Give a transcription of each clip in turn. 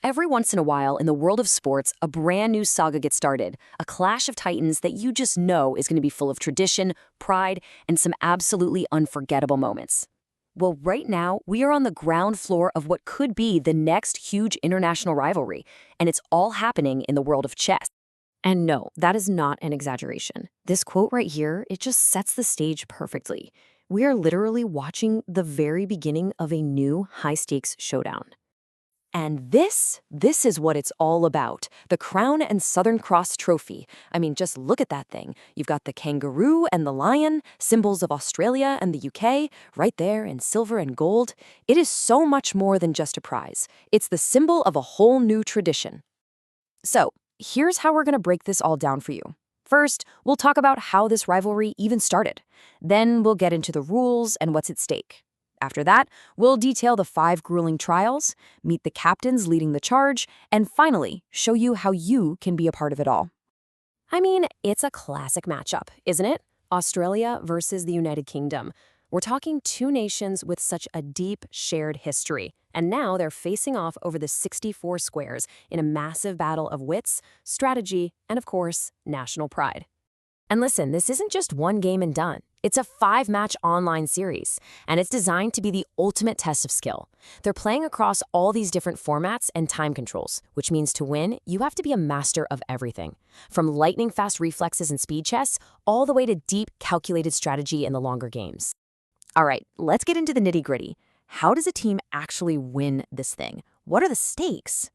Every once in a while in the world of sports, a brand new saga gets started, a clash of titans that you just know is going to be full of tradition, pride, and some absolutely unforgettable moments. Well, right now, we are on the ground floor of what could be the next huge international rivalry, and it's all happening in the world of chess. And no, that is not an exaggeration. This quote right here, it just sets the stage perfectly. We are literally watching the very beginning of a new high-stakes showdown. And this is what it's all about. The Crown and Southern Cross Trophy. I mean, just look at that thing. You've got the kangaroo and the lion, symbols of Australia and the UK, right there in silver and gold. It is so much more than just a prize. It's the symbol of a whole new tradition. So, here's how we're going to break this all down for you. First, we'll talk about how this rivalry even started. Then we'll get into the rules and what's at stake. After that, we'll detail the 5 grueling trials, meet the captains leading the charge, and finally, show you how you can be a part of it all. I mean, it's a classic matchup, isn't it? Australia versus the United Kingdom. We're talking 2 nations with such a deep, shared history, and now they're facing off over the 64 squares in a massive battle of wits, strategy, and of course, national pride. And listen, this isn't just one game and done. It's a 5-match online series, and it's designed to be the ultimate test of skill. They're playing across all these different formats and time controls, which means to win, you have to be a master of everything. From lightning-fast reflexes and speed chess, all the way to deep, calculated strategy in the longer games. All right, let's get into the nitty-gritty. How does a team actually win this thing? What are the stakes?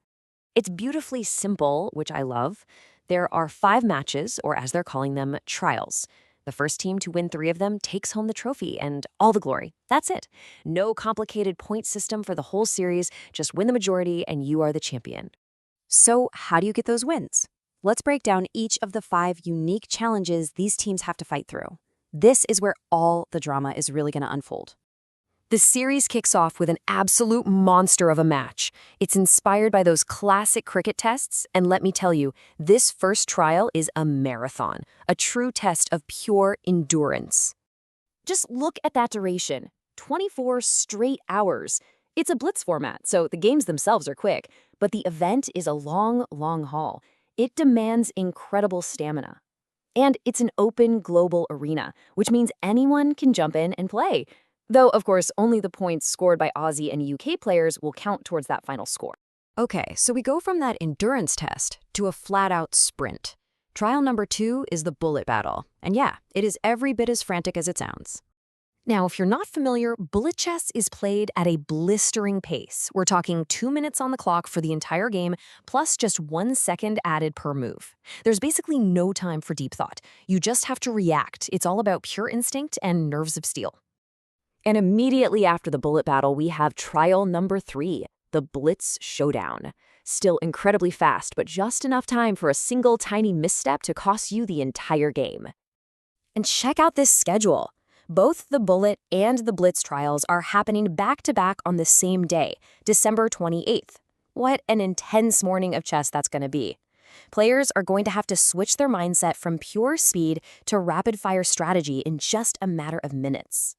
It's beautifully simple, which I love. There are 5 matches, or as they're calling them, trials. The first team to win 3 of them takes home the trophy and all the glory. That's it. No complicated point system for the whole series. Just win the majority and you are the champion. So how do you get those wins? Let's break down each of the 5 unique challenges these teams have to fight through. This is where all the drama is really going to unfold. The series kicks off with an absolute monster of a match. It's inspired by those classic cricket tests, and let me tell you, this first trial is a marathon, a true test of pure endurance. Just look at that duration, 24 straight hours. It's a Blitz format, so the games themselves are quick, but the event is a long, long haul. It demands incredible stamina. And it's an open global arena, which means anyone can jump in and play. Though, of course, only the points scored by Aussie and UK players will count towards that final score. Okay, so we go from that endurance test to a flat-out sprint. Trial number 2 is the bullet battle. And yeah, it is every bit as frantic as it sounds. Now, if you're not familiar, bullet chess is played at a blistering pace. We're talking 2 minutes on the clock for the entire game, plus just 1 second added per move. There's basically no time for deep thought. You just have to react. It's all about pure instinct and nerves of steel. And immediately after the bullet battle, we have trial number 3, the Blitz showdown. Still incredibly fast, but just enough time for a single tiny misstep to cost you the entire game. And check out this schedule. Both the bullet and the Blitz trials are happening back-to-back on the same day, December 28th. What an intense morning of chess that's going to be. Players are going to have to switch their mindset from pure speed to rapid-fire strategy in just a matter of minutes.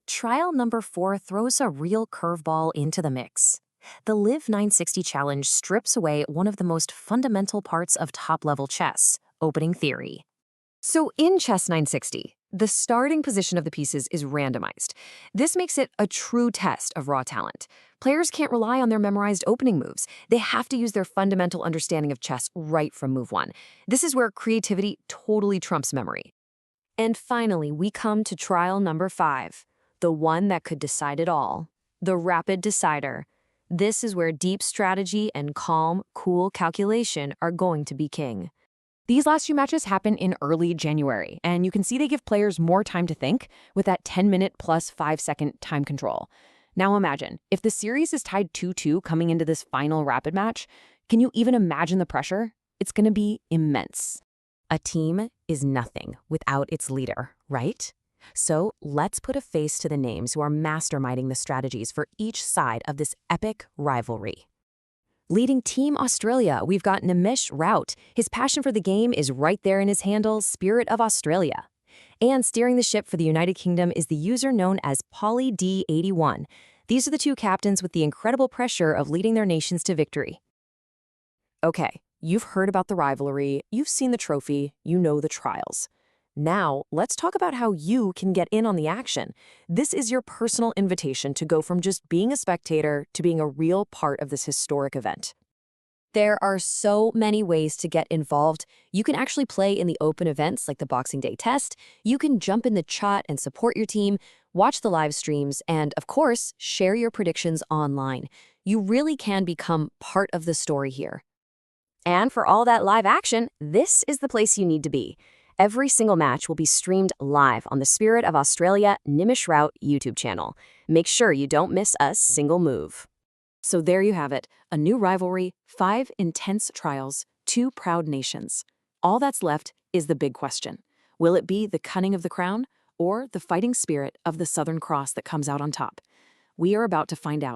Trial number 4 throws a real curveball into the mix. The Live 960 challenge strips away one of the most fundamental parts of top-level chess, opening theory. So in Chess 960, the starting position of the pieces is randomized. This makes it a true test of raw talent. Players can't rely on their memorized opening moves. They have to use their fundamental understanding of chess right from move 1. This is where creativity totally trumps memory. And finally, we come to trial number 5. The one that could decide it all, the rapid decider. This is where deep strategy and calm, cool calculation are going to be king. These last 2 matches happen in early January, and you can see they give players more time to think with that 10-minute plus 5-second time control. Now imagine, if the series is tied 2-2 coming into this final rapid match, can you even imagine the pressure? It's going to be immense. A team is nothing without its leader, right? So let's put a face to the names who are masterminding the strategies for each side of this epic rivalry. Leading Team Australia, we've got Nimish Raut. His passion for the game is right there in his handle, Spirit of Australia. And steering the ship for the United Kingdom is the user known as PollyD81. These are the two captains with the incredible pressure of leading their nations to victory. Okay, you've heard about the rivalry, you've seen the trophy, you know the trials. Now, let's talk about how you can get in on the action. This is your personal invitation to go from just being a spectator to being a real part of this historic event. There are so many ways to get involved. You can actually play in the open events like the Boxing Day test. You can jump in the chat and support your team, watch the live streams, and of course, share your predictions online. You really can become part of the story here. And for all that live action, this is the place you need to be. Every single match will be streamed live on the Spirit of Australia Nimish Raut YouTube channel. Make sure you don't miss a single move. So there you have it, a new rivalry, 5 intense trials, 2 proud nations. All that's left is the big question. Will it be the cunning of the crown or the fighting spirit of the Southern Cross that comes out on top? We are about to find out.